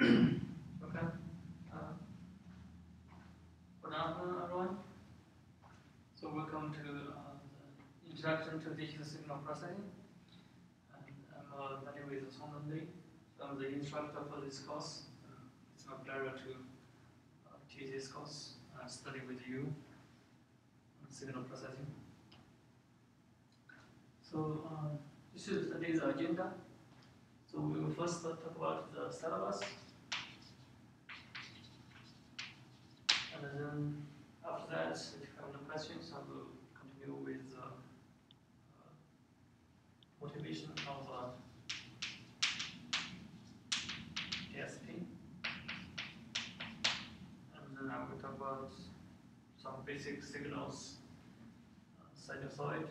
Okay. Good afternoon, everyone. So welcome to the introduction to digital signal processing. And my name is Lee. So I'm the instructor for this course. It's my pleasure to teach this course and study with you on signal processing. So this is today's agenda. So we will first talk about the syllabus. And then after that, if you have no questions, I will continue with motivation of DSP. And then I will talk about some basic signals, sinusoid.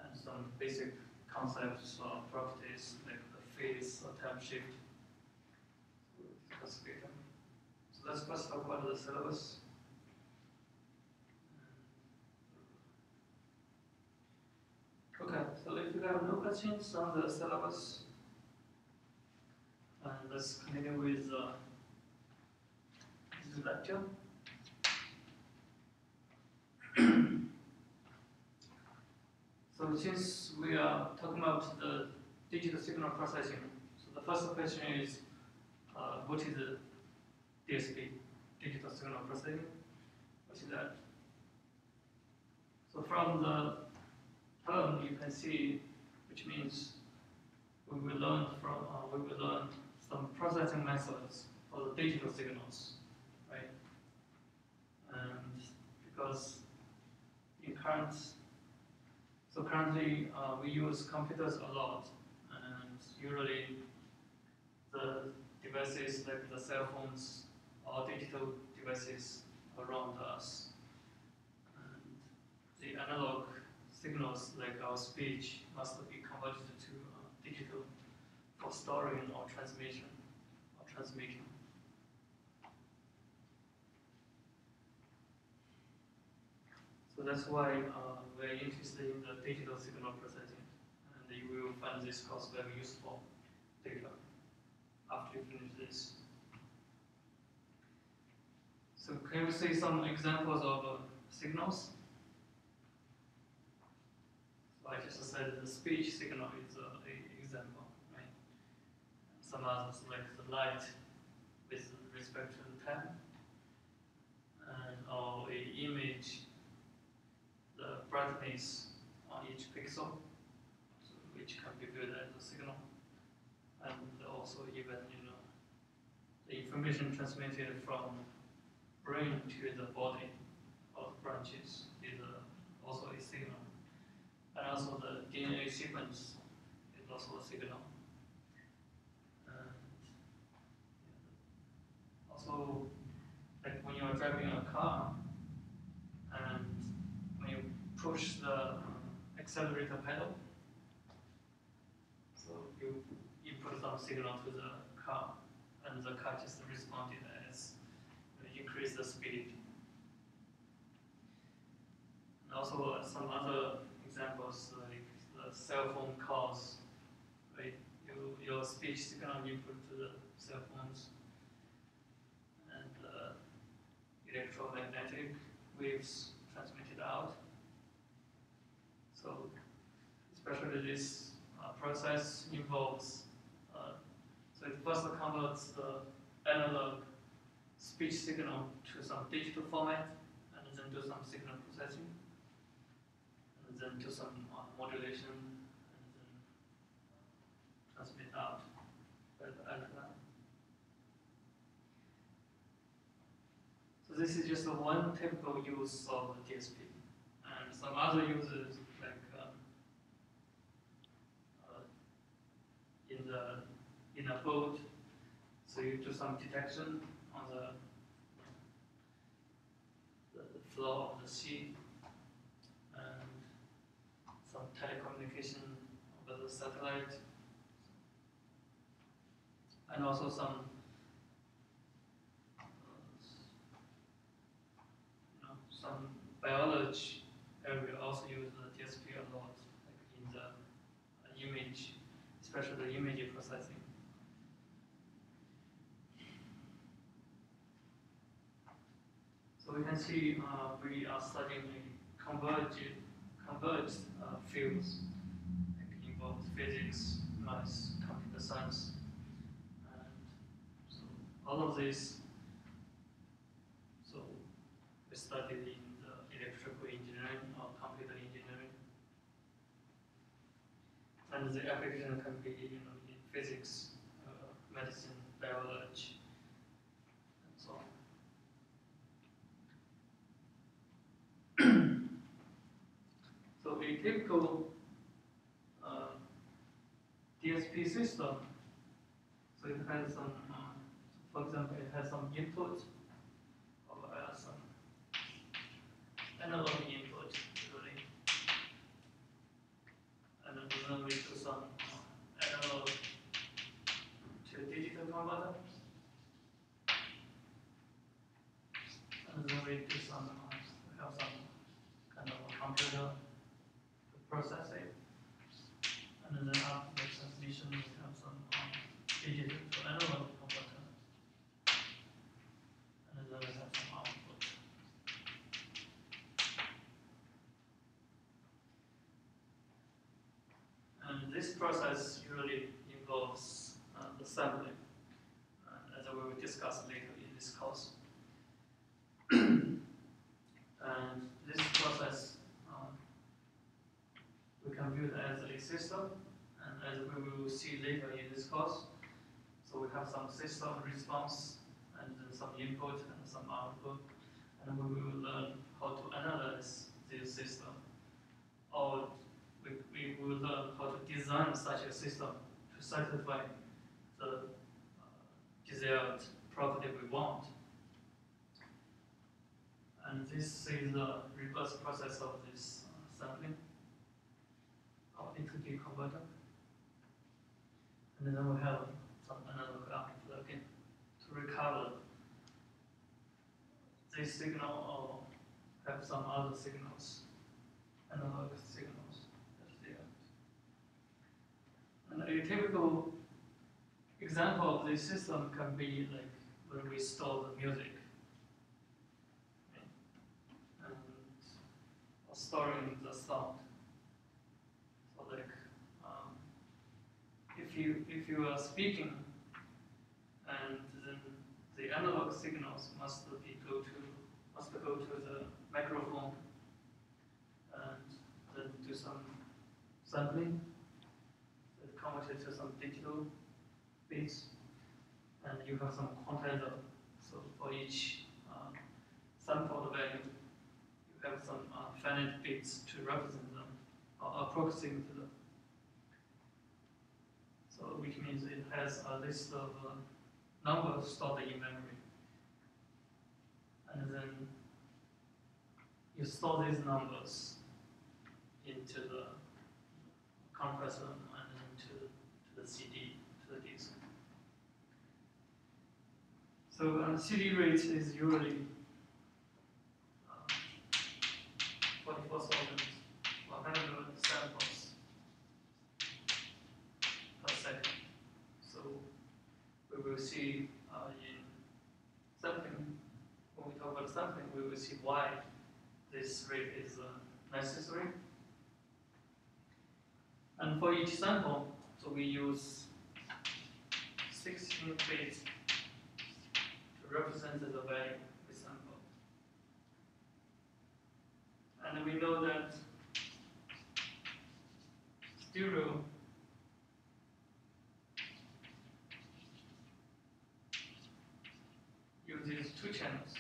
And some basic concepts or properties like the phase or time shift. So let's first talk about the syllabus. Okay, so if you have no questions on the syllabus, let's continue with this lecture. So since we are talking about the digital signal processing, so the first question is, what is the DSP, digital signal processing? What is that? So from the term you can see, which means we will learn some processing methods for the digital signals, right? And because currently we use computers a lot, and usually the devices like the cell phones or digital devices around us, and the analog signals like our speech must be converted to digital for storing or transmission or transmitting. So that's why we're interested in the digital signal processing, and you will find this course very useful later after you finish this. So can we see some examples of signals? So I just said the speech signal is an example, right? Some others like the light with respect to the time, and or an image, the brightness on each pixel, so which can be viewed as a signal, and also even the information transmitted from brain to the body or the branches is also a signal, and also the DNA sequence is also a signal, and also like when you are driving a car and when you push the accelerator pedal, so you input some signal to the car, and the car just responded as you increase the speed. And also some other examples like the cell phone calls, right? Your speech signal input to the cell phones, and electromagnetic waves transmitted out. So especially this process involves, so it first converts the analog speech signal to some digital format, and then do some signal processing, and then do some modulation, and then transmit out by the antenna. So this is just one typical use of the DSP, and some other uses like in a boat, so you do some detection on the flow of the sea, and some telecommunication over the satellite, and also some some biology area also image, especially the image processing. So we can see we are studying converged fields, like involves physics, maths, computer science, and so all of this. So we studied in the electrical engineering or computer engineering, and the application can be in physics, medicine, biology, and so on. So a typical DSP system, so it has some, for example, it has some input or some analog input, usually, and then we do some analog to digital converter, and then we do some, we have some kind of a computer to process it, and then after the transmission we have some digital to analog converter, and then we have some output. And this process usually involves the sampling, as we will discuss later in this course. And this process we can view it as a system, and as we will see later in this course, so we have some system response, and then some input and some output, and we will learn how to analyze this system, or we will learn how to design such a system to satisfy the desired property we want. And this is the reverse process of this sampling of input converter. And then we have some analog plugin to recover this signal or have some other signals, analog signals that's there. And a typical example of this system can be like where we store the music. Storing the sound. So like if you are speaking, and then the analog signals must go to the microphone, and then do some sampling, then convert it to some digital bits, and you have some quantizer. So for each sampled value, have some finite bits to represent them or approximate them. So which means it has a list of numbers stored in memory. And then you store these numbers into the compressor and then to the CD, to the disk. So CD rate is usually 44,100 samples per second. So we will see in sampling, when we talk about sampling, we will see why this rate is necessary. And for each sample, so we use 16 bits to represent the value we sample. And we know that stereo uses two channels,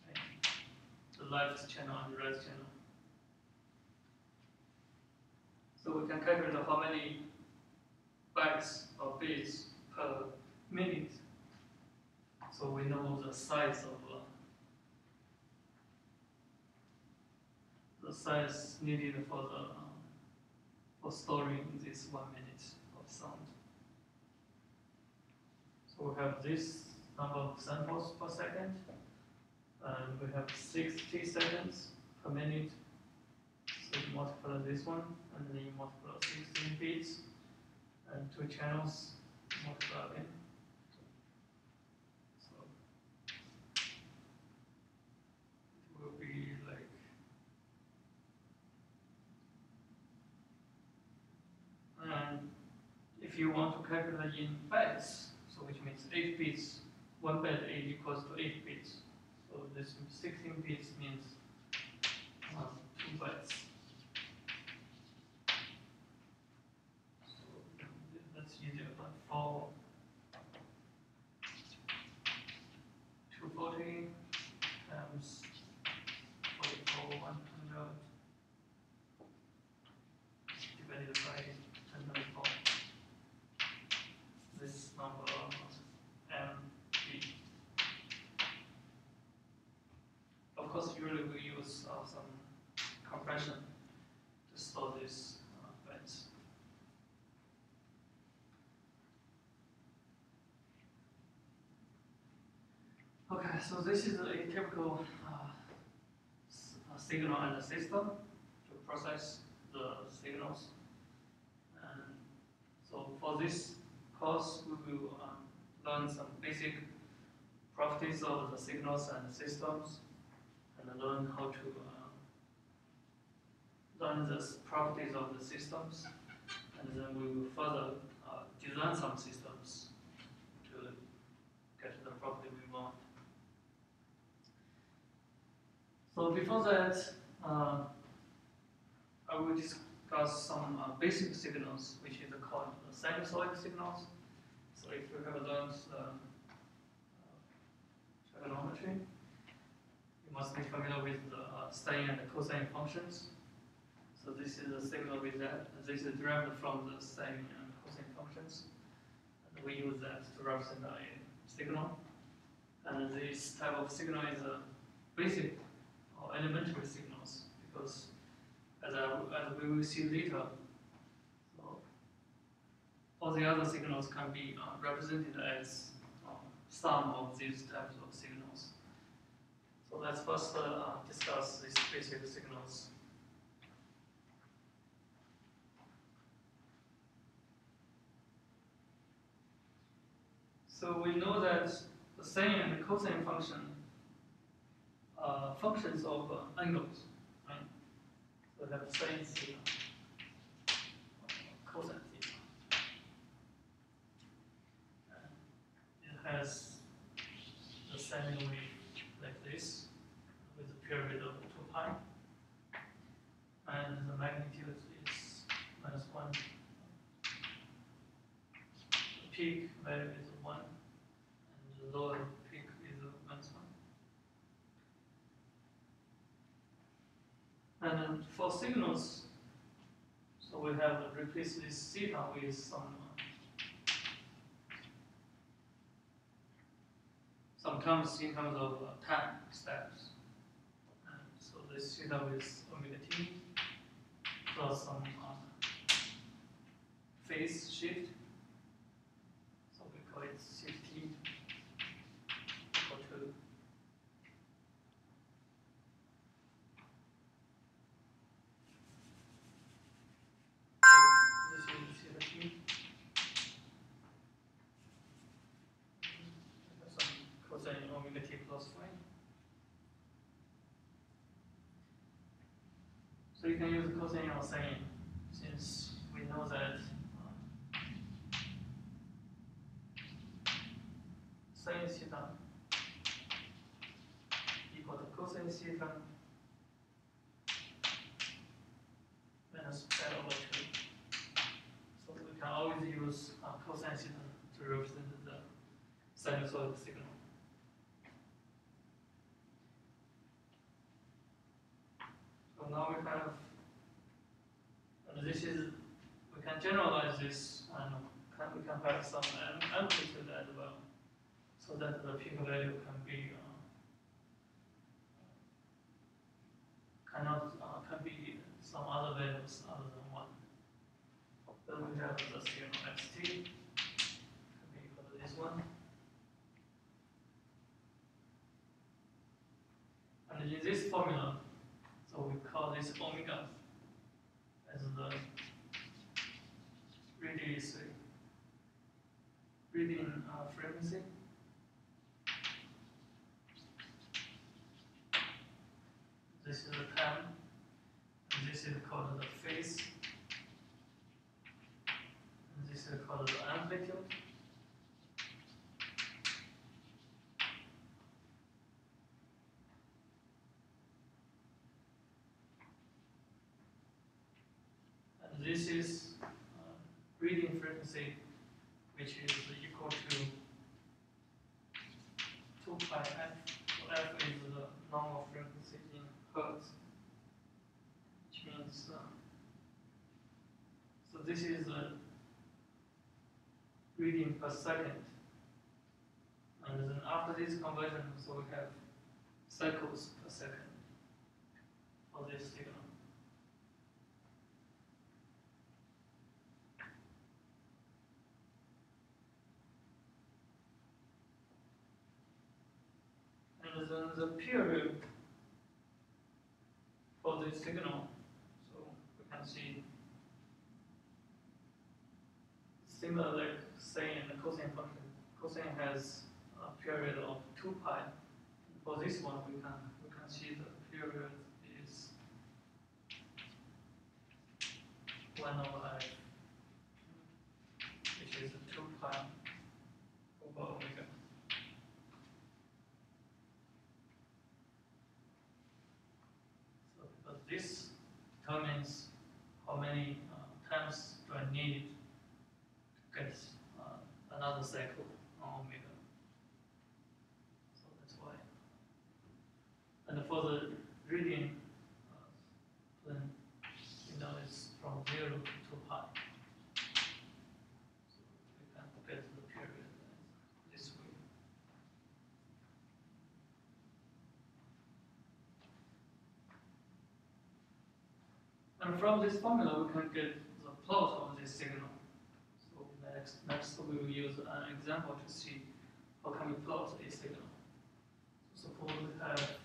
right? The left channel and the right channel. So we can calculate how many bytes or bits per minute. So we know the size needed for storing this 1 minute of sound. So we have this number of samples per second, and we have 60 seconds per minute. So you multiply this one, and then you multiply 16 bits, and 2 channels, multiply again. So it will be like, and if you want to calculate in bytes, so which means 8 bits, 1 byte 8 equals to 8 bits. So this 16 bits means 2 bytes. So that's easier, but for 240 times 44 100 divided by 10^4. This number MB. Of course, usually we use some compression to store these bytes. Okay, so this is a typical signal and a system to process the signals. And so for this course, we will learn some basic properties of the signals and the systems, and learn how to learn the properties of the systems, and then we will further design some systems to get the property we want. So before that, I will discuss some basic signals, which is called sinusoid signals. So if you have learned trigonometry, you must be familiar with the sine and the cosine functions. So this is a signal with that. This is derived from the sine and cosine functions. And we use that to represent a signal. And this type of signal is a basic or elementary signals, because as we will see later, so all the other signals can be represented as sum of these types of signals. So let's first discuss these basic signals. So we know that the sine and the cosine function are functions of angles, right? So we have sine theta, cosine theta. And it has the sine wave like this, with a period of 2 pi, and the magnitude is -1. The peak value is 1, and the lower peak is -1. And then for signals, so we have replaced this theta with some terms in terms of time steps. And so this theta with omega t plus some phase shift. So we call it shift t equal to this is theta t. Some cosine omega t plus phi. So you can use cosine or sine, since we know that sine theta equal to cosine theta minus pi over 2. So we can always use cosine theta to represent the sinusoid signal. So now we have, and this is, we can generalize this, and we can have some amplitude as well, so that the peak value can be can be some other values other than 1. Then we have the signal xt can be equal to this one. And in this formula, so we call this omega as the reading frequency. This is the time, and this is called the phase, and this is called the amplitude. And this is reading frequency, which is equal to 2 pi f. So f is the normal frequency in hertz, which means so this is reading per second. And then after this conversion, so we have cycles per second for this signal. And then the period for this signal, so we can see similar like sine and the cosine function. Cosine has a period of 2 pi. For this one, we can see the period is 1 over f, which is 2 pi over omega. So, but this determines how many times do I need to get another cycle on omega. So that's why. And for the reading, then you know it's from 0 to 2 pi. So we can get the period this way. And from this formula, we can get the plot of this signal. So next we will use an example to see how can we plot a signal. So suppose we have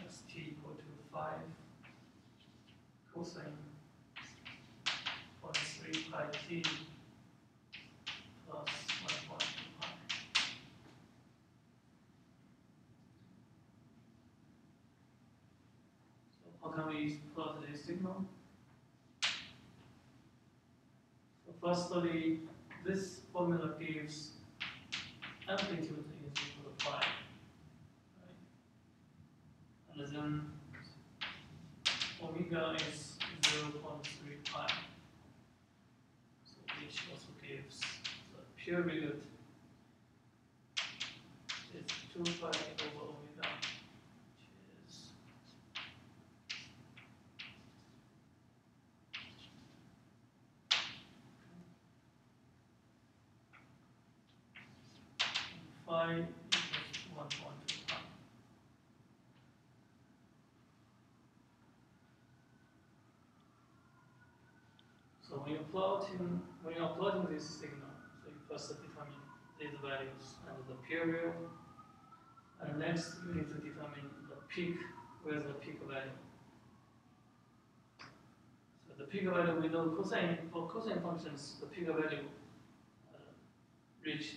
st equal to 5 cosine 0.3 pi t plus 1.2 pi. So how can we plot this signal? So firstly, this formula gives amplitude is equal to 5. Right? And then omega is 0.3 pi. So which also gives the period is 2 pi over omega, which is 5 equals 1.2 pi. So when you're plotting this signal, so you first determine these values and the period, and next you need to determine the peak with the peak value. So the peak value, we know cosine, for cosine functions, the peak value is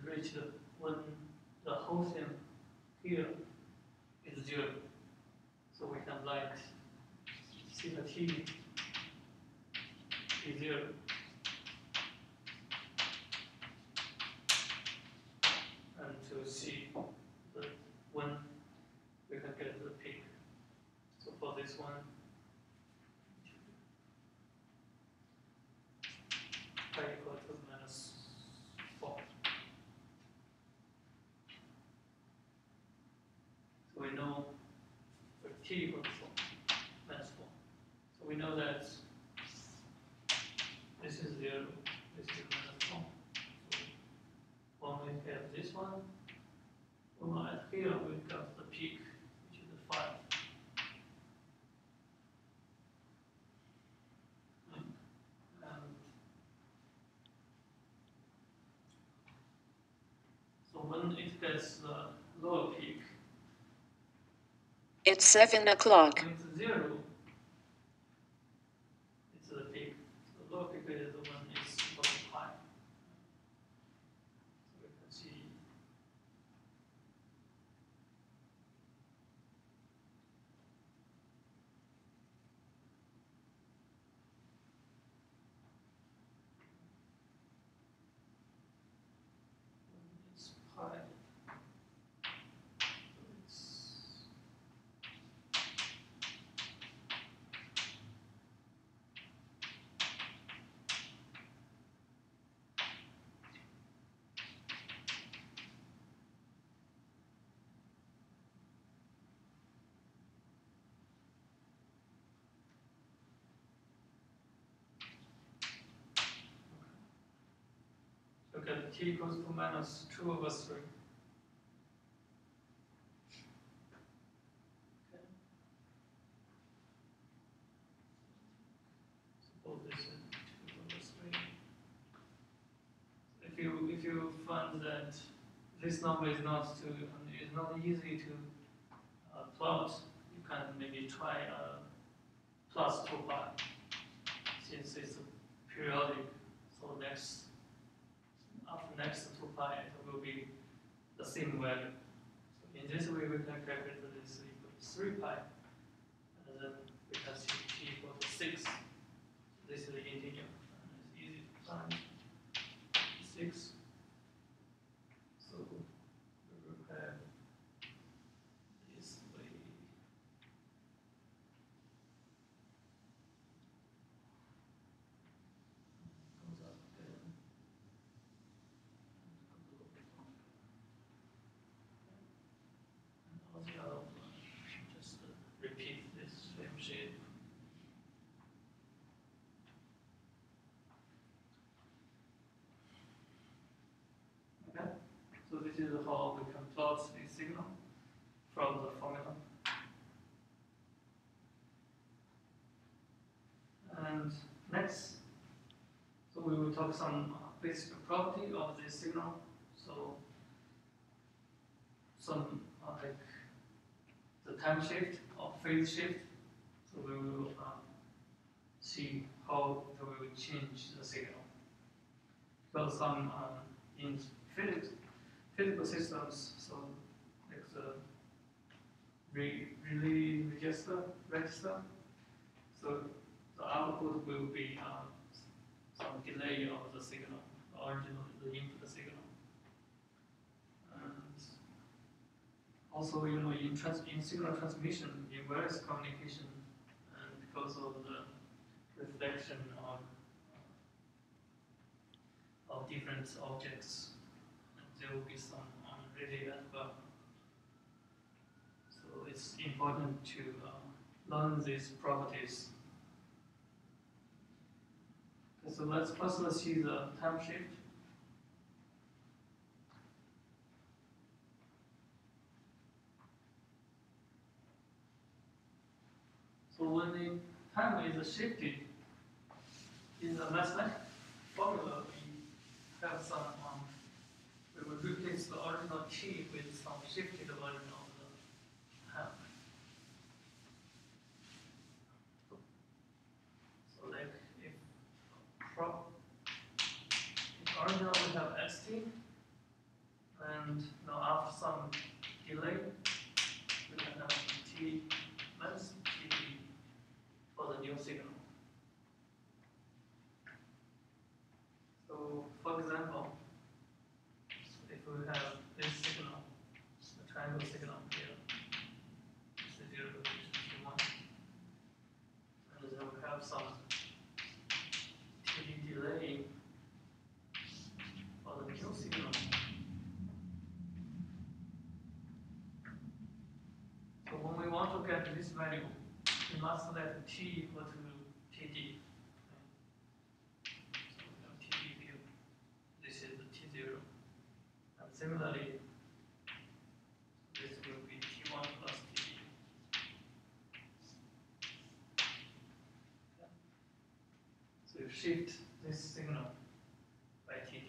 reached when the whole thing here is 0. So we can write theta t is 0. And to see when we can get the peak. So for this one, pi equal to -4. So we know for t equal to -4. So we know that this is 0, this is -4. So when we have this one, at here we got the peak, which is 5. And so when it gets the lower peak, It's 7 o'clock. When it's 0, it's the peak. The low peak is when it's super high. So we can see it's high. Look at t equals to minus 2 over 3. Okay. Suppose this is 2 over 3. If you find that this number is not easy to plot, you can maybe try plus 2 pi, since it's periodic. So after next 2 pi, it will be the same value. So in this way, we can calculate this equal to 3 pi, and then we can see t equal to 6. This is the integer, and it's easy to find 6. So we will have this way. Comes up again. And all the other one, just repeat this same shape. Okay, so this is how we can plot a signal from the formula. And next, so we will talk some basic property of this signal. So some like the time shift or phase shift. So we will see how we will change the signal. Because some in physical systems, so like the relay register, so the output will be some delay of the signal, the input signal. And also, in signal transmission, in various communication, and because of the reflection of different objects, there will be some relay as well. So it's important to learn these properties. Okay, so let's first see the time shift. So when the time is shifted in the mathematical formula, we have some we will replace the original t with some shifted version of the time. So like if original we have xt, and now after some delay, we can have t minus t for the new signal. So for example, if we have this signal, the triangle signal here, it's the 0 to 1, and then we have some t delay for the new signal. So when we want to get this value, we must let t equal to td. So we have td here. This is the t0. And similarly, this will be t1 plus td. Okay. So you shift this signal by td.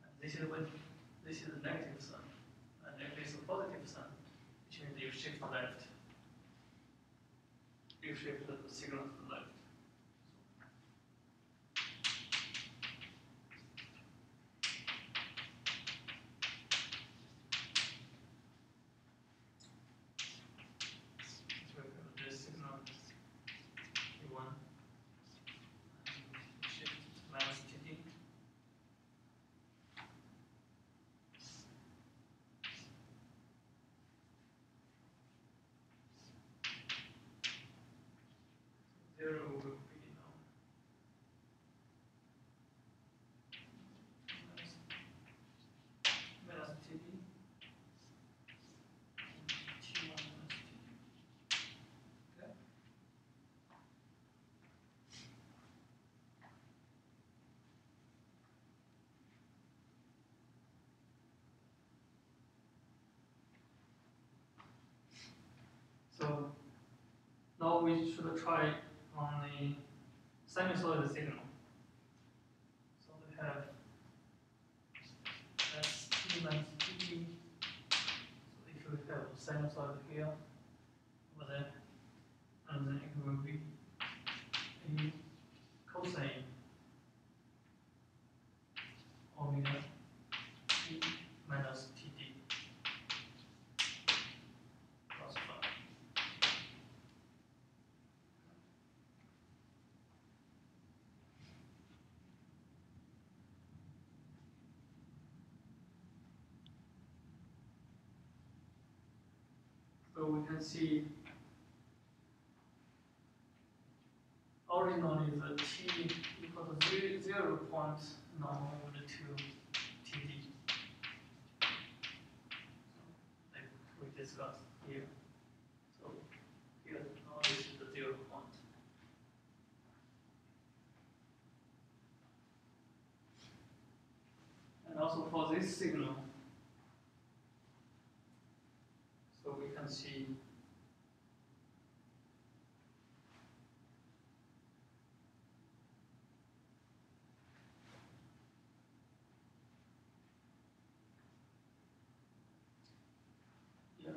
And this is the negative sign. And And if it's a positive sign, which means you shift left. You shift the signal to the left. So we have this signal E1 and shift minus TD. Zero will be now minus TD. T1 minus TD. Okay. So now we should try on the sinusoidal signal. So we have ST minus TD. So if we have a sinusoid here, over there, and then it will be a cosine omega t minus TD plus 5. So we can see originally the t equal to 0 point, now moved to TD. Like we discussed here. So here now this is the 0 point. And also for this signal, so we can see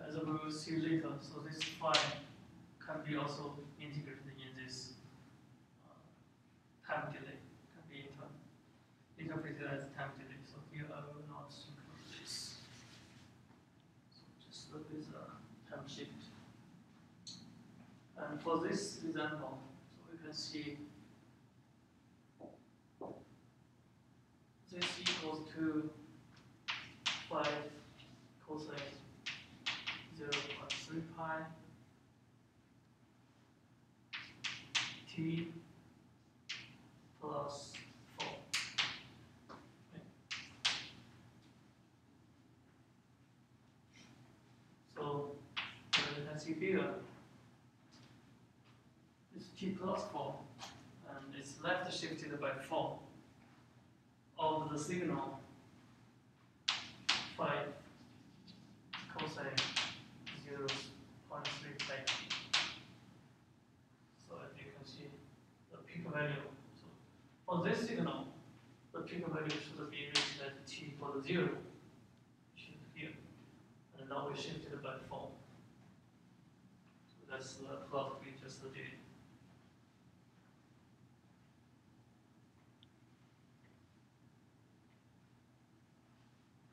as we will see later, so this phi can be also integrated in this time delay, can be interpreted as time delay. So here I will not include this. So just look at the time shift. And for this example, so we can see this equals to 5 cosine 0.3 pi t plus 4. Okay. So you can see here, it's t plus 4, and it's left shifted by 4 of the signal 5 cosine 0.3 pi. So as you can see, the peak value. So for this signal, the peak value should be reached at t equal to 0, which is here. And now we shifted by 4. So that's the plot we just did.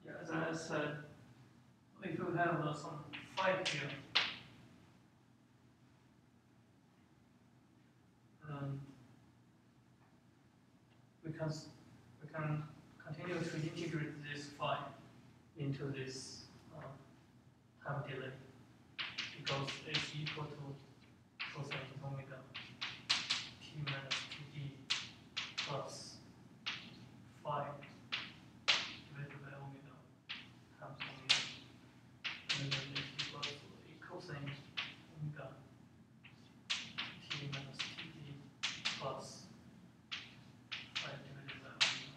Yeah, as I said, if you have some phi here, we can continue to integrate this phi into this time delay, because it's equal to cosine omega t minus td plus phi divided by omega times omega, and then it's equal to a cosine omega t minus td plus phi divided by omega.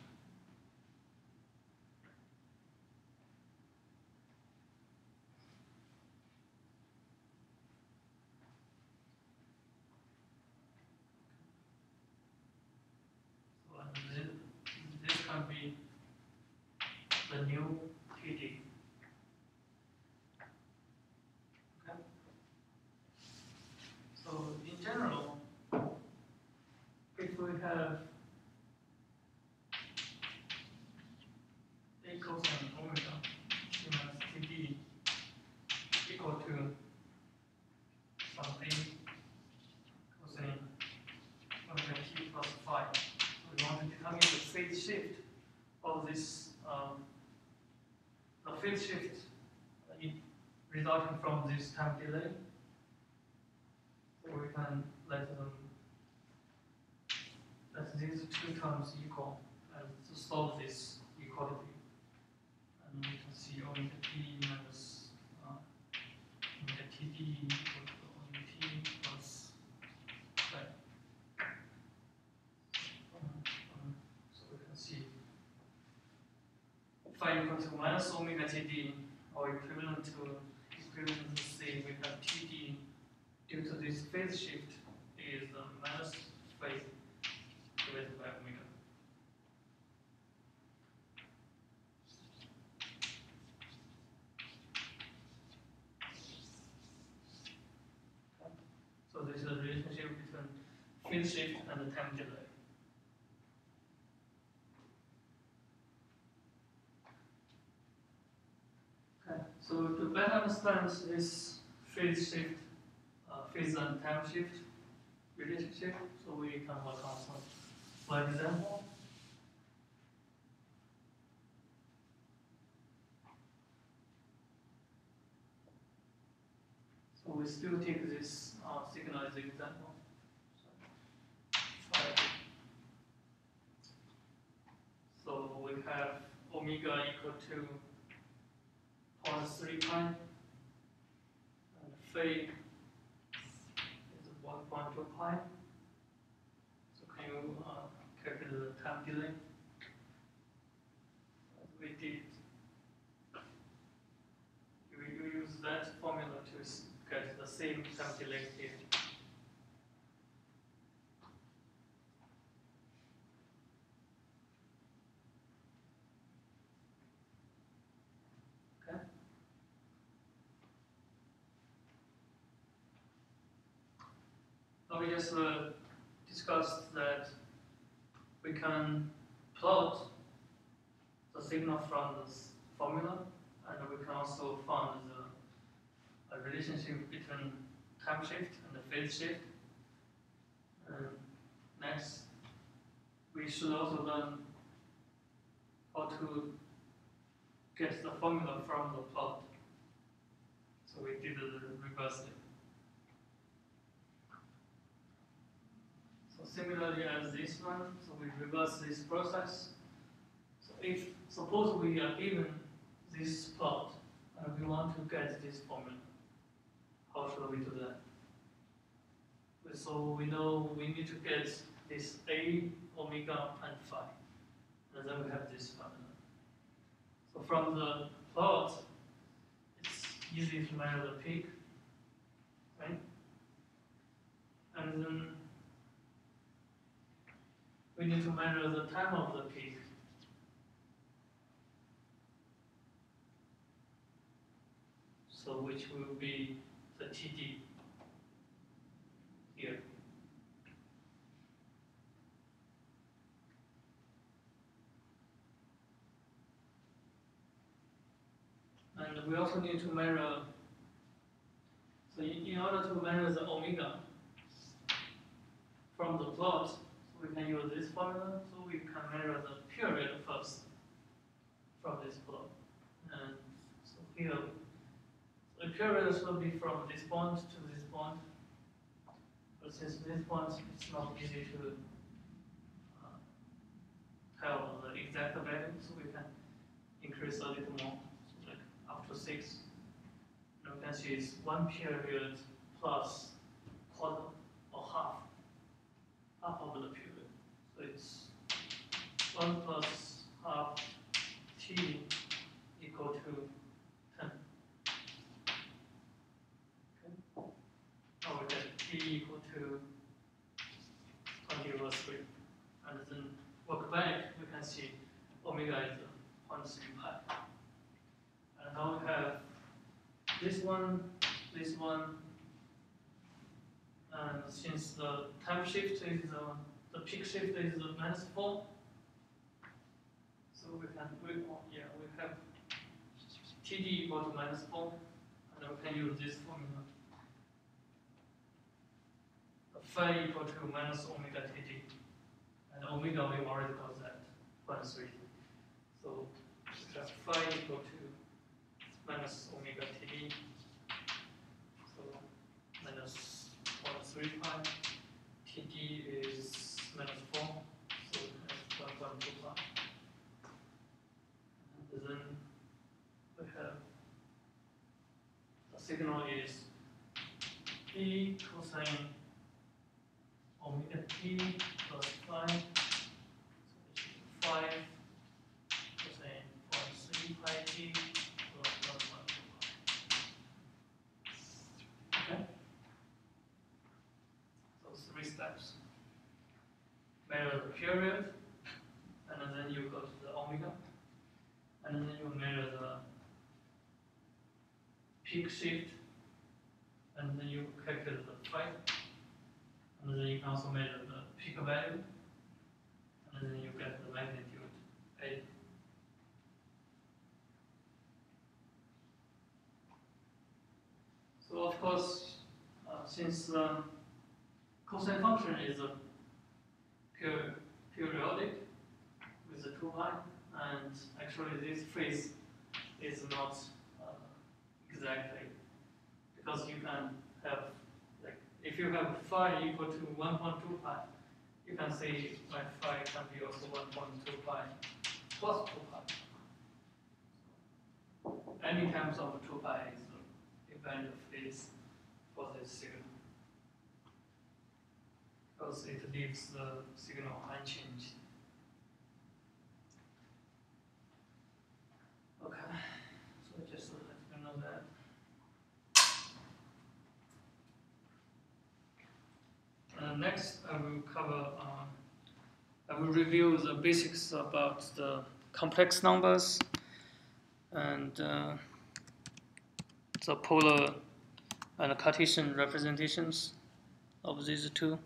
phase shift resulting from this time delay. So we can let these two terms equal and to solve this equality. And we can see omega t minus omega td equal to omega t plus phi. So we can see phi equal to minus omega td, or equivalent to C, we have td due to this phase shift is minus phase divided by omega. So this is the relationship between phase shift and the time delay. Okay. So to better understand this phase shift, phase and time shift relationship, so we can work on some slide example. So we still take this signal as an example. So we have omega equal to 0.3 pi, and phi is 1.2 pi. So can you calculate the time delay? We did. You use that formula to get the same time delay here. Okay. Now we just discussed that we can plot the signal from this formula, and we can also find a relationship between time shift and the phase shift. And next, we should also learn how to get the formula from the plot. So we did the reverse it. So similarly as this one, so we reverse this process. So if suppose we are given this plot and we want to get this formula, how should we do that? So we know we need to get this A, omega, and phi, and then we have this formula. So from the plot, it's easy to measure the peak, right? And then we need to measure the time of the peak. So which will be the TD here. And we also need to measure, so in order to measure the omega from the plot, so we can use this formula, so we can measure the period first from this plot. And so here, the period will be from this point to this point, but since this point it's not easy to tell the exact value, so we can increase a little more, so like up to 6. And we can see it's 1 period plus quarter or half of the period. So it's 1 plus half t equal to 10. Okay. Now we get t equal to 20 over 3. And then work back, we can see omega is 0.3 pi. And now we have this one, and since the time shift is the peak shift is -4, so we have TD equal to -4, and we can use this formula. The phi equal to minus omega TD, and omega we already got that 0.3. So we have phi equal to minus omega td, so minus 0.3 pi, td is minus 4, so it has 1.2 pi. And then we have the signal is p cosine omega t plus 5, so which is 5 cosine 0.3 pi t plus 1.2 pi. Okay? So 3 steps. Measure the period, and then you go to the omega, and then you measure the peak shift, and then you calculate the phi, and then you can also measure the peak value, and then you get the magnitude A. So of course, since the cosine function is a periodic with the 2 pi, and actually this phase is not exactly, because you can have, like, if you have phi equal to 1.2 pi, you can say my phi can be also 1.2 pi plus 2 pi. Any times of 2 pi is a band of phase for this signal, because it leaves the signal unchanged. Okay, so just let you know that. Next, I will cover. I will review the basics about the complex numbers and the polar and Cartesian representations of these two.